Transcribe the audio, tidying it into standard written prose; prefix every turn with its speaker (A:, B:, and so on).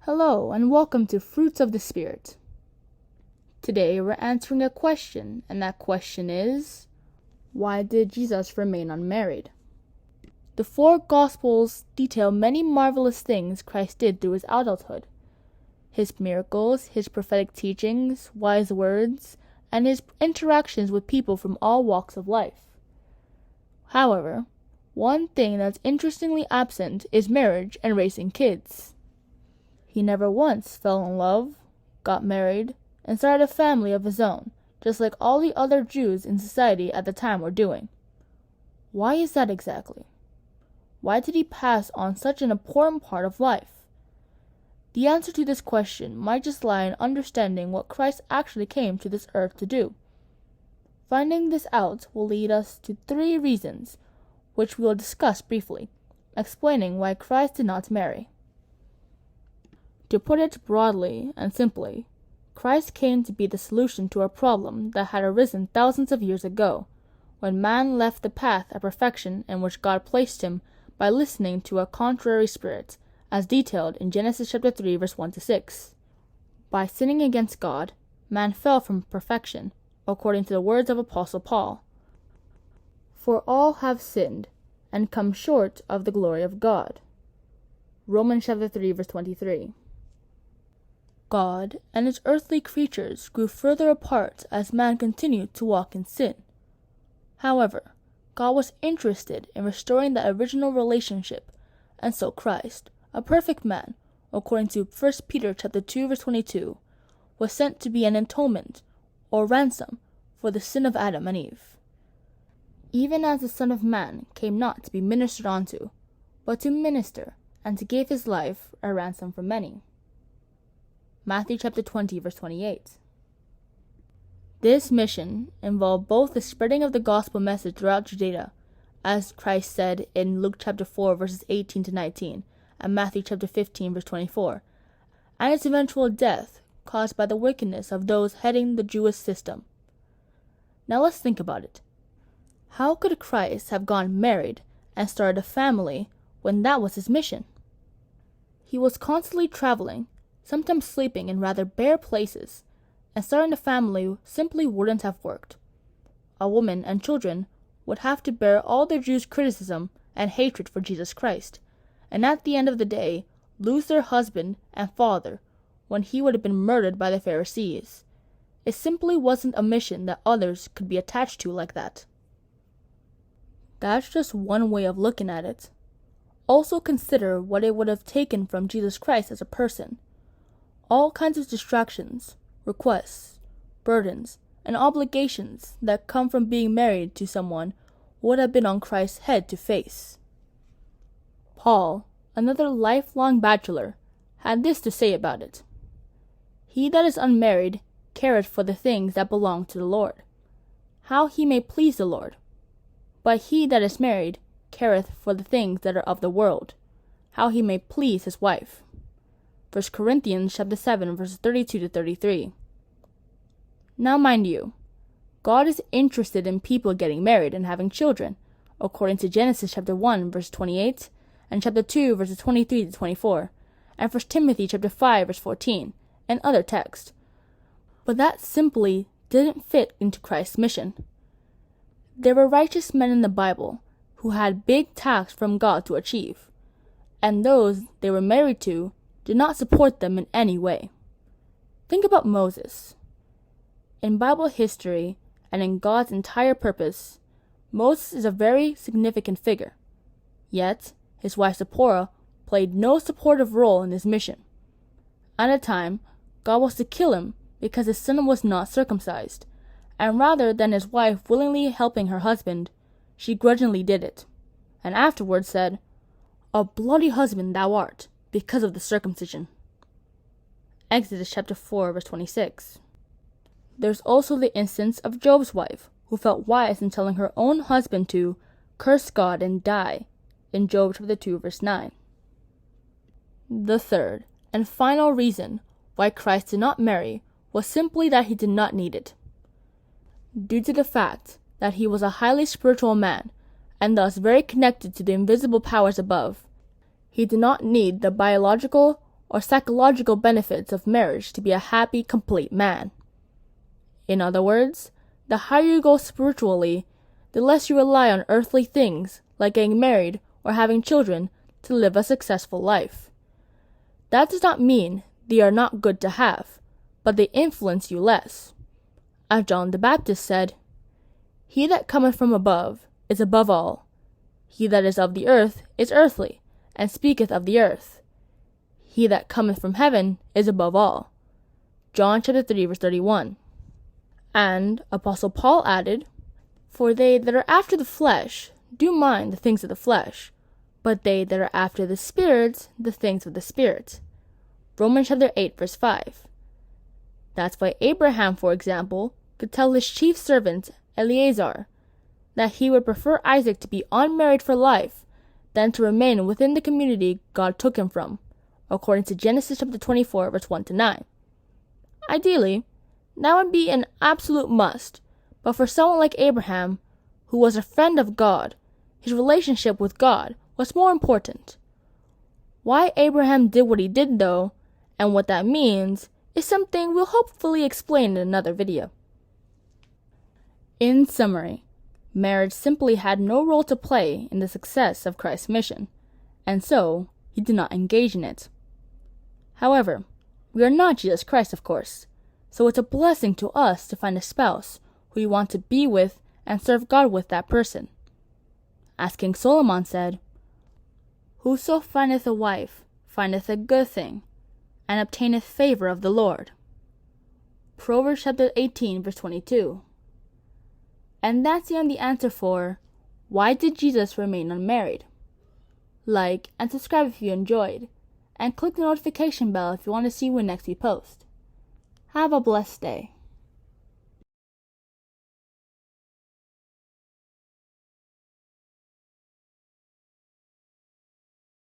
A: Hello, and welcome to Fruits of the Spirit. Today we're answering a question, and that question is, why did Jesus remain unmarried? The four Gospels detail many marvelous things Christ did through his adulthood. His miracles, his prophetic teachings, wise words, and his interactions with people from all walks of life. However, one thing that's interestingly absent is marriage and raising kids. He never once fell in love, got married, and started a family of his own, just like all the other Jews in society at the time were doing. Why is that exactly? Why did he pass on such an important part of life? The answer to this question might just lie in understanding what Christ actually came to this earth to do. Finding this out will lead us to 3 reasons, which we will discuss briefly, explaining why Christ did not marry. To put it broadly and simply, Christ came to be the solution to a problem that had arisen thousands of years ago, when man left the path of perfection in which God placed him by listening to a contrary spirit, as detailed in Genesis chapter 3, verse 1-6. By sinning against God, man fell from perfection, according to the words of Apostle Paul. For all have sinned, and come short of the glory of God. Romans chapter 3, verse 23. God and his earthly creatures grew further apart as man continued to walk in sin. However, God was interested in restoring the original relationship, and so Christ, a perfect man, according to 1 Peter chapter 2, verse 22, was sent to be an atonement, or ransom, for the sin of Adam and Eve. Even as the Son of Man came not to be ministered unto, but to minister, and to give his life a ransom for many. Matthew chapter 20, verse 28. This mission involved both the spreading of the gospel message throughout Judea, as Christ said in Luke chapter 4, verses 18-19, and Matthew chapter 15, verse 24, and its eventual death caused by the wickedness of those heading the Jewish system. Now let's think about it. How could Christ have gone married and started a family when that was his mission? He was constantly traveling, sometimes sleeping in rather bare places, and starting a family simply wouldn't have worked. A woman and children would have to bear all the Jews' criticism and hatred for Jesus Christ, and at the end of the day, lose their husband and father when he would have been murdered by the Pharisees. It simply wasn't a mission that others could be attached to like that. That's just one way of looking at it. Also consider what it would have taken from Jesus Christ as a person. All kinds of distractions, requests, burdens, and obligations that come from being married to someone would have been on Christ's head to face. Paul, another lifelong bachelor, had this to say about it. He that is unmarried careth for the things that belong to the Lord, how he may please the Lord. But he that is married careth for the things that are of the world, how he may please his wife. 1 Corinthians chapter 7, verses 32-33. Now mind you, God is interested in people getting married and having children, according to Genesis chapter 1, verse 28, and chapter 2, verses 23-24, and 1 Timothy chapter 5, verse 14, and other texts. But that simply didn't fit into Christ's mission. There were righteous men in the Bible who had big tasks from God to achieve, and those they were married to did not support them in any way. Think about Moses. In Bible history and in God's entire purpose, Moses is a very significant figure. Yet, his wife Zipporah played no supportive role in his mission. At a time, God was to kill him because his son was not circumcised, and rather than his wife willingly helping her husband, she grudgingly did it, and afterwards said, "A bloody husband thou art, because of the circumcision." Exodus chapter 4, verse 26. There's also the instance of Job's wife, who felt wise in telling her own husband to curse God and die, in Job chapter 2, verse 9. The third and final reason why Christ did not marry was simply that he did not need it. Due to the fact that he was a highly spiritual man, and thus very connected to the invisible powers above, he did not need the biological or psychological benefits of marriage to be a happy, complete man. In other words, the higher you go spiritually, the less you rely on earthly things like getting married or having children to live a successful life. That does not mean they are not good to have, but they influence you less. As John the Baptist said, "He that cometh from above is above all. He that is of the earth is earthly, and speaketh of the earth. He that cometh from heaven is above all." John chapter 3, verse 31. And Apostle Paul added, "For they that are after the flesh do mind the things of the flesh, but they that are after the Spirit, the things of the Spirit." Romans chapter 8, verse 5. That's why Abraham, for example, could tell his chief servant, Eleazar, that he would prefer Isaac to be unmarried for life than to remain within the community God took him from, according to Genesis chapter 24, verse 1-9. Ideally, that would be an absolute must, but for someone like Abraham, who was a friend of God, his relationship with God was more important. Why Abraham did what he did, though, and what that means, is something we'll hopefully explain in another video. In summary, marriage simply had no role to play in the success of Christ's mission, and so he did not engage in it. However, we are not Jesus Christ, of course, so it's a blessing to us to find a spouse who you want to be with and serve God with that person. As King Solomon said, "Whoso findeth a wife findeth a good thing, and obtaineth favor of the Lord." Proverbs chapter 18, verse 22. And that's the only answer for, why did Jesus remain unmarried? Like and subscribe if you enjoyed, and click the notification bell if you want to see when next we post. Have a blessed day.